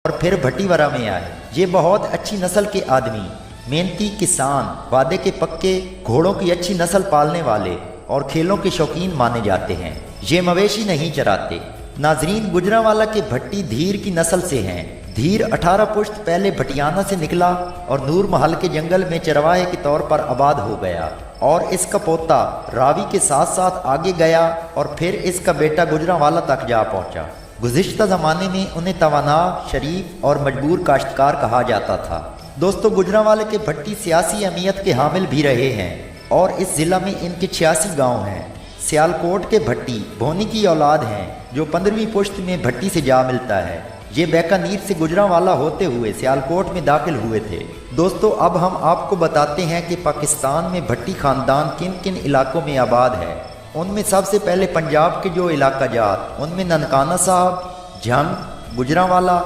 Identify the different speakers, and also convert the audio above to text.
Speaker 1: और फिर भटीवरा में आए। ये बहुत अच्छी नस्ल के आदमी, मेहनती किसान, वादे के पक्के, घोड़ों की अच्छी नस्ल पालने वाले और खेलों के शौकीन माने जाते हैं। ये मवेशी नहीं चराते। नाजरीन, गुजरांवाला के भट्टी धीर की नस्ल से हैं। धीर 18 पुश्त पहले भटियाना से निकला और नूर महल के जंगल में चरवाहे के तौर पर आबाद हो गया और इसका पोता रावी के साथ साथ आगे गया और फिर इसका बेटा गुजरांवाला तक जा पहुंचा। गुज़िश्ता ज़माने में उन्हें तवाना, शरीफ और मजबूर काश्तकार कहा जाता था। दोस्तों, गुजरांवाले के भट्टी सियासी अहमियत के हामिल भी रहे हैं और इस ज़िला में इनके 86 गाँव हैं। सियालकोट के भट्टी भोनी की औलाद हैं जो 15वीं पुश्त में भट्टी से जा मिलता है। ये बीकानेर से गुजरांवाला होते हुए सियालकोट में दाखिल हुए थे। दोस्तों, अब हम आपको बताते हैं कि पाकिस्तान में भट्टी ख़ानदान किन किन इलाकों में आबाद है। उनमें सबसे पहले पंजाब के जो इलाका जात, उनमें ननकाना साहब, झंग, गुजरांवाला,